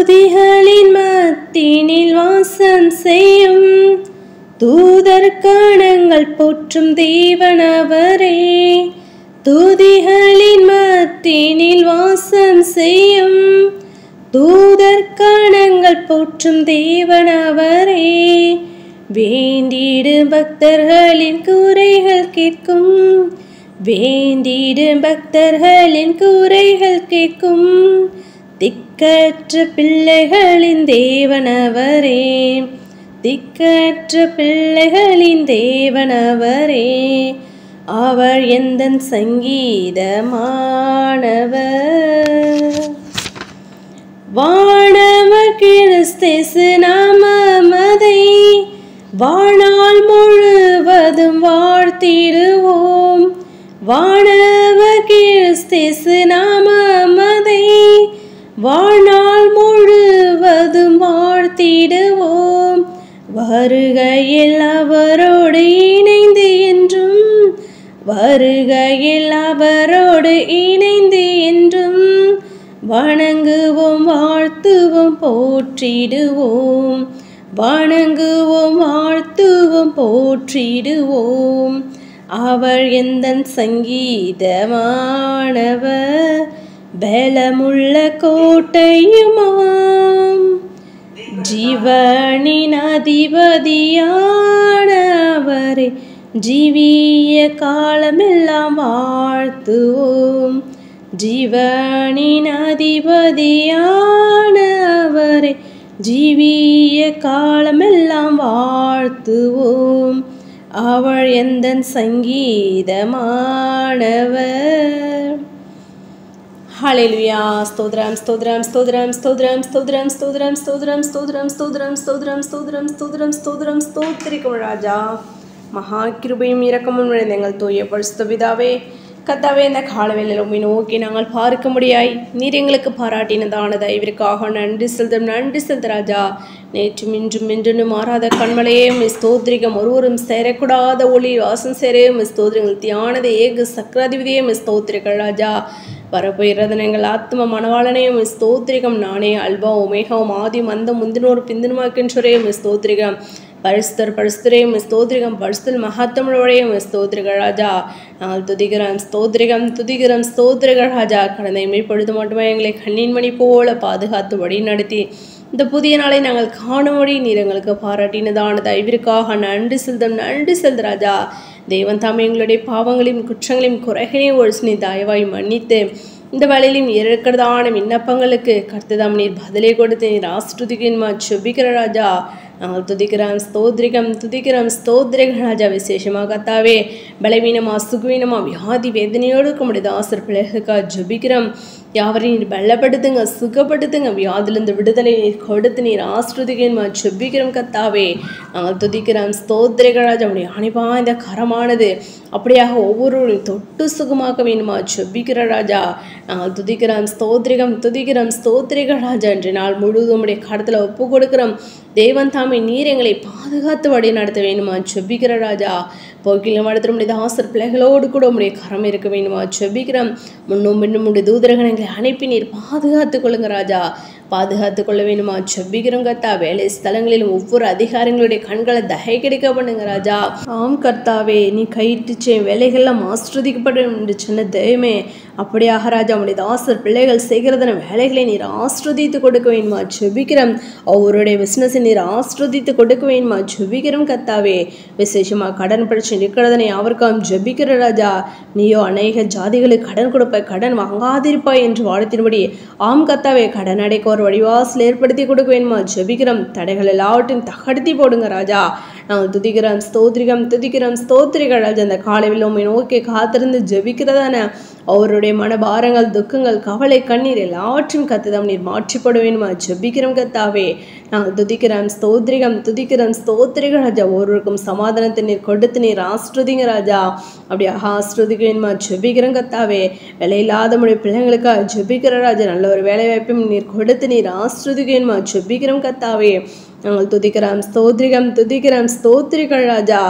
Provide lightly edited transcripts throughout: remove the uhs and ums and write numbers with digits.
துதிகளின் மத்தினில் வாசம் செய்யும் தூதர் கணங்கள் போற்றும் தேவனவரே. துதிகளின் மத்தினில் வாசம் செய்யும் தூதர் கணங்கள் போற்றும் தேவனவரே. வேண்டிடும் பக்தர்களின் குறைகள் கேட்கும், வேண்டிடும் பக்தர்களின் குறைகள் கேட்கும் திக்கற்ற பிள்ளைகளின் தேவனவரே. திக்கற்ற பிள்ளைகளின் தேவனவரே. அவர் எந்தன் சங்கீதமானவர். வானவர் கிறிஸ்தேசு நாமமதை வாழ்நாள் முழுவதும் வாழ்த்திடுவோம். வானவர் கிறிஸ்தேசு நாமமதை வாழ்நாள் முழுவதும் வாழ்த்திடுவோம். வருகையில் அவரோடு இணைந்து என்றும், வருகையில் அவரோடு இணைந்து என்றும் வணங்குவோம் வாழ்த்துவோம் போற்றிடுவோம். வணங்குவோம் வாழ்த்துவோம் போற்றிடுவோம். அவர் எந்தன் சங்கீதமானவர், பலமுள்ள கோட்டையுமாம். ஜீவனின் அதிபதியான அவரை ஜீவிய காலமெல்லாம் வாழ்த்துவோம். ஜீவனின் அதிபதியான அவரை ஜீவிய காலமெல்லாம் வாழ்த்துவோம். அவள் எந்தன் சங்கீதமானவர். ஹல்லேலூயா. ஸ்தோத்ரம் ஸ்தோத்ரம் ஸ்தோத்ரம் ஸ்தோத்ரம் ஸ்தோத்ரம் ஸ்தோத்ரம் ஸ்தோத்ரம் ஸ்தோத்ரம் ஸ்தோத்ரம் ஸ்தோத்ரம் ஸ்தோத்ரம் ஸ்தோத்ரம் ஸ்தோத்ரம் ஸ்தோத்திரிக்கும் ராஜா. மகா கிருபையும் இரக்கமும் நிறைந்த எங்கள் தூய பரிசுத்த பிதாவே, கர்த்தாவே, இந்த காலவேளையில் உம்மை நோக்கி நாங்கள் பார்க்க முடியாய் நீர் எங்களுக்கு பாராட்டினதான தயவிற்காக நன்றி செலுத்தும். நன்றி செலுத்த ராஜா. நேற்றும் இன்றும் இன்றும் மாறாத கண்மலையே ஸ்தோத்திரிகம். ஒருவரும் சேரக்கூடாத ஒளி வாசம் சேரே ஸ்தோத்திரங்கள். தியானதை ஏக சக்கராதிபதியே ஸ்தோத்திரிகள் ராஜா. வரப்போகிறது எங்கள் ஆத்ம மனவாளனையும் ஸ்தோத்திரிகம். நானே அல்வா உமேகாவும் ஆதியும் அந்த முந்தினோர் பிந்தினுமாக்கின்றோரையும் ஸ்தோத்திரிகம். பரிசுத்தரையும் ஸ்தோத்திரிகம். பரிசுத்தல் மகாத்தமிழோடையும் ஸ்தோத்திரிகள் ராஜா. நாங்கள் துதிக்கிறோம் ஸ்தோத்திரிகம் துதிக்கிறோம் ஸ்தோத்திரிகள் ராஜா. கடந்த இமைப்பொழுது மட்டுமே எங்களை கண்ணின் மணி போல பாதுகாத்து வழி நடத்தி இந்த புதிய நாளை நாங்கள் காணும்படி நீர் எங்களுக்கு பாராட்டினதான தயவிற்காக நன்றி செலுத்தும். நன்றி செலுத்து ராஜா. தேவன் தாமே எங்களுடைய பாவங்களையும் குற்றங்களையும் குறைகளையும் ஒழிச்சு நீ தயவாய் மன்னித்து இந்த வேளையிலும் இருக்கிறதான விண்ணப்பங்களுக்கு கர்த்ததாம் நீர் பதிலை கொடுத்து நீர் ஆஸ்துதிக்குமா செபிக்கிற ராஜா. நாங்கள் துதிக்கிறோம் ஸ்தோத்திரிகம் துதிக்கிறோம் ஸ்தோத்திரிகள் ராஜா. விசேஷமாக கர்த்தாவே, பலவீனமா சுகுவீனமா வியாதி வேதனையோடு இருக்கக்கூடிய ஆசர் பிள்ளைகளுக்காக ஜெபிக்கிறோம். யாவரையும் நீர் பலப்படுத்துங்க, சுகப்படுத்துங்க. வியாதிலிருந்து விடுதலை நீர் கொடுத்து நீர் ஆஸ்ருதிகமா செபிக்கிறோம் கர்த்தாவே. நாங்கள் துதிக்கிறோம் ஸ்தோத்திரிகள் ராஜா. உடைய அனுபா இந்த கரமானது அப்படியாக ஒவ்வொருவரையும் தொட்டு சுகமாக்க வேணுமா செபிக்கிற ராஜா. நாங்கள் துதிக்கிறோம் ஸ்தோத்திரிகம் துதிக்கிறோம் ஸ்தோத்திரிகள் ராஜா. இன்று நாள் முழுவதும் உடைய கடத்தில் ஒப்பு கொடுக்கிறோம். தேவன் தாமே நீர் எங்களை பாதுகாத்து வழி நடத்த வேணுமா செபிக்கிற ராஜா. போக்கிலும் நடத்த முடியாத ஆசர் பிள்ளைகளோடு கூட உடைய கரம் இருக்க வேணுமா செபிக்கிறோம். முன்னும் பின்னும் உடைய தூதரகன் எங்களை அனுப்பி நீர் பாதுகாத்து கொள்ளுங்க ராஜா. பாதுகாத்து கொள்ள வேணுமா செபிக்கிறோம் கர்த்தா. வேலை ஸ்தலங்களிலும் ஒவ்வொரு அதிகாரங்களுடைய கண்களை தகை கிடைக்க பண்ணுங்க ராஜா. ஆம் கர்த்தாவே, நீ கையிட்டுச்சே வேலைகள்லாம் ஆஸ்ரதிக்கப்படும் என்று சொன்ன தெய்வமே அப்படியாக ராஜா. உடைய தாசர் பிள்ளைகள் செய்கிறதன வேலைகளை நீர் ஆஸ்ரதித்து கொடுக்க வேணுமா செபிக்கிறோம். அவருடைய பிசினஸை நீர் ஆஸ்ரதித்து கொடுக்க வேணுமா ஜெபிக்கிறோம் கர்த்தாவே. விசேஷமாக கடன் பிரச்சனை இருக்கிறதனை அவருக்காம் ஜெபிக்கிற ராஜா. நீயோ அநேக ஜாதிகளுக்கு கடன் கொடுப்பாய், கடன் வாங்காதிருப்பாய் என்று வாழ்த்தின்படி ஆம் கர்த்தாவே, கடன் அடைக்க ஒரு வழிவாசல் ஏற்படுத்தி கொடுக்க வேணுமா ஜெபிக்கிறோம். தடைகள் எல்லாவற்றையும் தகர்த்தி போடுங்க ராஜா. நாங்கள் துதிக்கிறோம் ஸ்தோத்திரிகம் துதிக்கிறோம் ஸ்தோத்திரிகள் ராஜா. அந்த காலையில் உம்மை நோக்கி காத்திருந்து ஜெபிக்கிறதான அவருடைய மனபாரங்கள் துக்கங்கள் கவலை கண்ணீர் எல்லாவற்றையும் கர்த்ததாம் நீர் மாற்றிப்பட வேணுமா ஜெபிக்கிறோம் கர்த்தாவே. நாங்கள் துதிக்கிறோம் ஸ்தோத்திரிகம் துதிக்கிறோம் ஸ்தோத்திரிகள் ராஜா. ஒருவருக்கும் சமாதானத்தை நீர் கொடுத்து நீர் ஆஸ்ருதிங்க ராஜா. அப்படியே ஆஸ்ருதிக்க வேணுமா ஜெபிக்கிறோம் கர்த்தாவே. வேலையில்லாத முடிய பிள்ளைங்களுக்காக ஜெபிக்கிற ராஜா. நல்ல ஒரு வேலை வாய்ப்பையும் நீர் கொடுத்து நீர் ஆஸ்ருதிக்க வேணுமா ஜெபிக்கிறோம் கர்த்தாவே. நாங்கள் துதிக்கிறோம் ஸ்தோத்திரிகம் துதிக்கிறோம் ஸ்தோத்திரிகள் ராஜா.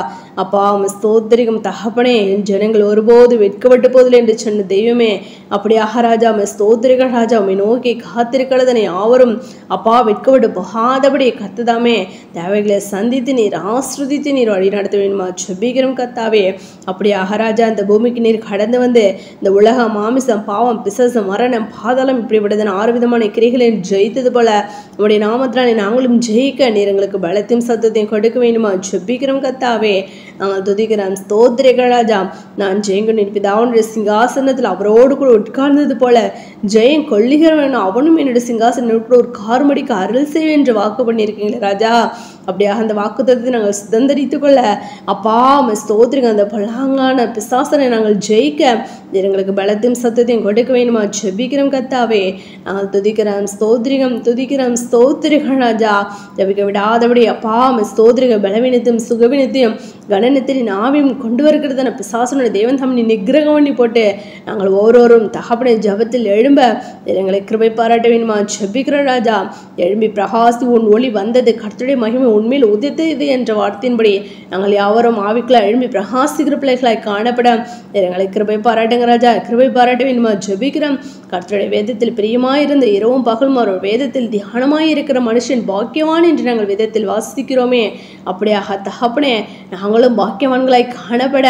அப்பா ஸ்தோத்திரிகம் தகப்பனே. ஜனங்கள் ஒருபோது வெட்கப்பட்டு போதில்லை என்று சொன்ன தெய்வமே, அப்படியாக ராஜா ஸ்தோத்திரிகள் ராஜா. உம்மை நோக்கி காத்திருக்கிறதனை யாவரும் அப்பா வெட்கப்பட்டு போகாதபடி கத்துதாமே தேவைகளை சந்தித்து நீர் ஆஸ்ருதித்து நீர் வழி நடத்த வேண்டுமா ஜெபிக்கிறோம் கத்தாவே. அப்படியாக ராஜா இந்த பூமிக்கு நீர் கடந்து வந்து இந்த உலகம் மாமிசம் பாவம் பிசாசம் மரணம் பாதாளம் இப்படிப்பட்டதன் 6 விதமான கிரிகளை ஜெயித்தது போல உங்களுடைய நாமத்தினாலே நாங்களும் ஜெயிக்க நீர் எங்களுக்கு பலத்தையும் சத்தத்தையும் கொடுக்க வேண்டுமா ஜெபிக்கிறோம் கத்தாவே. நாங்கள் துதிக்கிறோம் ஸ்தோத்திரிகள் ராஜா. நான் ஜெயங்கொண்டின் பிதாவுடைய சிங்காசனத்தில் அவரோடு கூட உட்கார்ந்தது போல ஜெயம் கொள்ளுகிறவன் அவனும் என்னுடைய சிங்காசனத்தில் ஒரு கார்மடிக்கு அருள் செய்வேன் என்று வாக்கு பண்ணியிருக்கீங்களே ராஜா. அப்படியாக அந்த வாக்குத்தத்தை நாங்கள் சுதந்திரித்து கொள்ள அப்பா ஸ்தோத்திரிங்க. அந்த பல்லாங்கான பிசாசனை நாங்கள் ஜெயிக்க எங்களுக்கு பலத்தையும் சத்தத்தையும் கொடுக்க வேண்டுமா ஜெபிக்கிறோம் கத்தாவே. நாங்கள் துதிக்கிறோம் ஸ்தோத்திரிகம் துதிக்கிறோம் ஸ்தோத்திரிகள் ராஜா. ஜெபிக்க விடாதபடி அப்பா ஸ்தோத்திரிக பலவீனத்தையும் சுகவீனத்தையும் கணனத்தின் ஆவியும் கொண்டு வருகிறதான பிசாசனுடைய தேவன் தம்மை நிகிரகம் பண்ணி போட்டு நாங்கள் ஒவ்வொருவரும் தகப்பனை ஜபத்தில் எழும்ப எங்களை கிருபை பாராட்ட வேண்டுமா ஜெபிக்கிறோம் ராஜா. எழும்பி பிரகாசி உன் ஒளி வந்தது கர்த்தருடைய மகிமை உண்மையில் உதித்தது என்ற வார்த்தையின்படி நாங்கள் யாவரும் ஆவிக்குள்ள எழும்பி பிரகாசிக்கிற பிள்ளைகளாய் காணப்பட எங்களை கிருபை பாராட்டுங்க ராஜா. கிருபை பாராட்ட வேண்டுமா ஜெபிக்கிறோம். கர்த்தருடைய வேதத்தில் பிரியமாயிருந்து இரவும் பகலும் ஒரு வேதத்தில் தியானமாயிருக்கிற மனுஷன் பாக்கியவான் என்று நாங்கள் வேதத்தில் வாசிக்கிறோமே, அப்படியாக தகப்பனே நாங்களும் பாக்கியவான்களாய் காணப்பட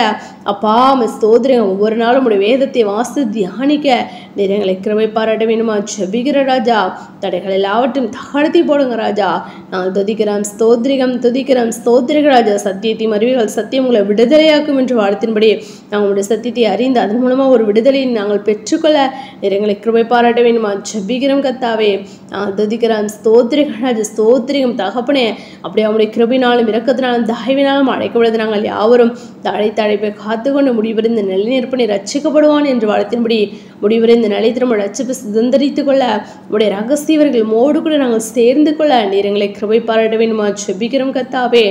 அப்பா ஸ்தோத்திரம் ஒவ்வொரு நாளும் உடைய வேதத்தை வாசித்து தியானிக்க நீர் எங்களை கிருபை பாராட்ட வேண்டுமா ஜெபிக்கிற ராஜா. தடைகள் எல்லாவற்றையும் தகர்த்தி போடுங்க ராஜா. நாங்கள் துதிக்கிறோம் ஸ்தோத்திரிகம் துதிக்கிறோம் ஸ்தோத்திரிக ராஜா. சத்தியத்தையும் அறிவிகள் சத்தியம் உங்களை விடுதலையாக்கும் என்று வார்த்தையின்படி நாங்கள் உடைய சத்தியத்தை அறிந்து அதன் மூலமாக ஒரு விடுதலையை நாங்கள் பெற்றுக்கொள்ள நீர் எங்களை கிருபை பாராட்ட வேண்டுமா ஜெபிக்கிறோம் கத்தாவே. நாங்கள் துதிக்கிறோம் ஸ்தோத்திரிக ராஜா. ஸ்தோத்திரிகம் தகப்பனே. அப்படியே அவனுடைய கிருபினாலும் இரக்கத்தினாலும் தயவினாலும் அழைக்கப்படுவது நாங்கள் யாவரும் அழைப்பை காத்துக்கொண்டு முடிவறிந்த நிலைநிற்பனை ரட்சிக்கப்படுவான் என்று வார்த்தையின்படி முடிவறிந்த நிலை திரும்ப ரட்சிப்பு சுதந்திரித்துக் கொள்ள உடைய ரகசியவர்கள் மோடு கூட நாங்கள் சேர்ந்து கொள்ள நீர் எங்களை கிருபை பாராட்ட வேண்டுமா ஜெபிக்கிறோம் கத்தாவே.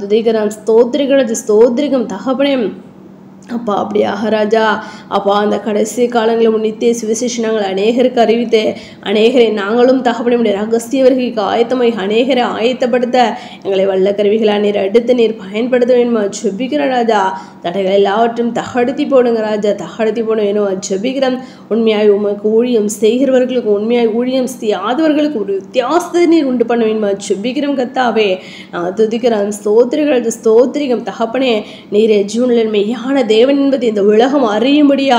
துதிக்கிறோம் ஸ்தோத்திரிகளது ஸ்தோத்திரிகம் தகப்பனே. அப்பா அப்படியாக ராஜா. அப்பா அந்த கடைசி காலங்களில் நித்திய சுவிசேஷம் நாங்கள் அநேகருக்கு அறிவித்து அநேகரை நாங்களும் தகப்பனுடைய ரகசியவர்களுக்கு ஆயத்தமாய் அநேகரை ஆயத்தப்படுத்த எங்களை வல்ல கருவிகளாக நீர் அடுத்து நீர் பயன்படுத்த வேணுமா ஜெபிக்கிற ராஜா. தடைகள் எல்லாவற்றும் தகடுத்தி போடுங்க ராஜா. தகடுத்தி போட வேணும் ஜெபிக்கிறோம். உண்மையாய் உமக்கு ஊழியம் செய்கிறவர்களுக்கு உண்மையாய் ஊழியம் செய்யாதவர்களுக்கு ஒரு வித்தியாசத்தை நீர் உண்டு பண்ண வேணுமா ஜெபிக்கிறோம் கத்தாவே. துதிக்கிறோம் ஸ்தோத்திரிகள் ஸ்தோத்திரிகம் தகப்பனே. நீரே ஜீவனில் மெய்யான தேவன் என்பது இந்த உலகம் அறியும்படியா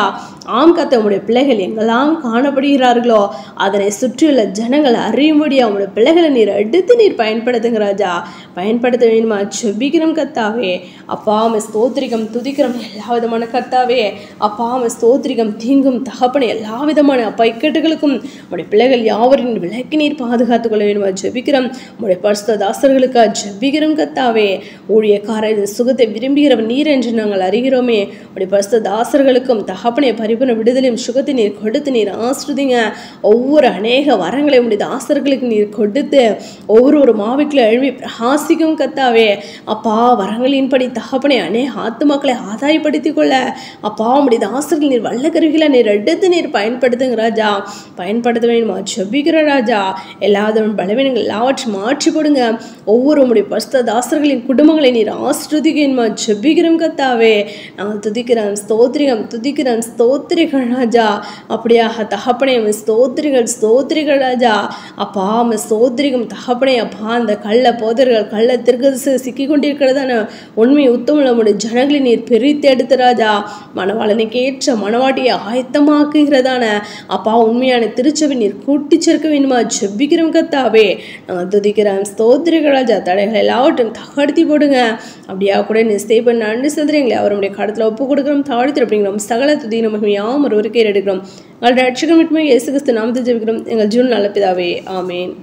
ஆம் கத்த உங்களுடைய பிள்ளைகள் எங்கெல்லாம் காணப்படுகிறார்களோ அதனை சுற்றியுள்ள ஜனங்கள் அறியும்படியா உங்களுடைய பிள்ளைகளை நீர் எடுத்து நீர் பயன்படுத்துங்க ராஜா. பயன்படுத்த வேணுமா ஜெபிக்கிறோம் கத்தாவே. அப்பா ஸ்தோத்திரிகம் துதிக்கிறோம் எல்லா விதமான கத்தாவே. அப்பா ஸ்தோத்திரிகம் தீங்கும் தகப்பனை எல்லா விதமான அப்பா இக்கட்டுகளுக்கும் உங்களுடைய பிள்ளைகள் யாவரின் விலக்கி நீர் பாதுகாத்துக் கொள்ள வேணுமா ஜெபிக்கிறோம். உங்களுடைய பரிசுத்த தாசர்களுக்காக ஜெபிக்கிறோம் கத்தாவே. ஊழியக்காரர் சுகத்தை விரும்புகிறவர் நீர் என்று நாங்கள் அறிகிறோமே. உடைய பரிசுத்த தாசர்களுக்கும் தகப்பனை பரிபூர்ண விடுதலையும் சுகத்தை நீர் கொடுத்து நீர் ஆசிர்வதிங்க. ஒவ்வொரு அநேக வரங்களை உடைய தாசர்களுக்கு நீர் கொடுத்து ஒவ்வொரு மாவிக்குள்ள எழுப்பி பிரகாசிக்கும் கத்தாவே. அப்பா வரங்களின்படி தகப்பனை அநேக ஆத்துமாக்களை ஆதாயப்படுத்திக் கொள்ள அப்பா உடைய தாசர்கள் நீர் வல்ல கருவிகளை நீர் எடுத்து நீர் பயன்படுத்துங்க ராஜா. பயன்படுத்த வேணுமா ஜெபிக்கிற ராஜா. எல்லாரும் பலவீனங்கள் எல்லாவற்றையும் மாற்றி போடுங்க. ஒவ்வொரு உடைய பரிசுத்த தாசர்களின் குடும்பங்களை நீர் ஆசிர்வதிக்கணுமா ஜெபிக்கிறோம் கத்தாவே. நாங்கள் துதிக்கிறோம் ஸ்தோத்திரிகம் துதிக்கிறோம் ஸ்தோத்திரிகள் ராஜா. அப்படியாக தகப்பனே ஸ்தோத்திரிகள் ஸ்தோத்திரிகள் ராஜா. அப்பா ஸ்தோத்திரிகம் தகப்பனே. அப்பா அந்த கள்ள போதர்கள் கள்ள திருக்கதரிசி சிக்கி கொண்டிருக்கிறதான உண்மை உத்தம நம்முடைய ஜனங்களை நீர் பிரித்து எடுத்து ராஜா. மணவாளனுக்கு ஏற்ற மணவாட்டியை ஆயத்தமாக்குகிறதான அப்பா உண்மையான திருச்சபை நீர் கூட்டி சேர்க்க வேண்டுமா ஜெபிக்கிறோம் கத்தாவே. நாங்கள் துதிக்கிறோம் ஸ்தோத்திரிகள் ராஜா. தடைகள் எல்லாவற்றும் தகர்த்தி போடுங்க. அப்படியா கூட நீ ஸ்டே பண்ண நன்றி செலுத்துறீங்களே அவருடைய கடத்தில் ஒப்பு கொடுக்குறோம் தாழ்த்தி அப்படிங்கிறோம். சகல துதி நம்ம யாம் ஒருவருக்கே எடுக்கிறோம். எங்களுடைய ரட்சகர் மட்டுமே இயேசு கிறிஸ்து நாமத்தை ஜெபிக்கிறோம் எங்கள் ஜீவன் நல்ல பிதாவே. ஆமேன்.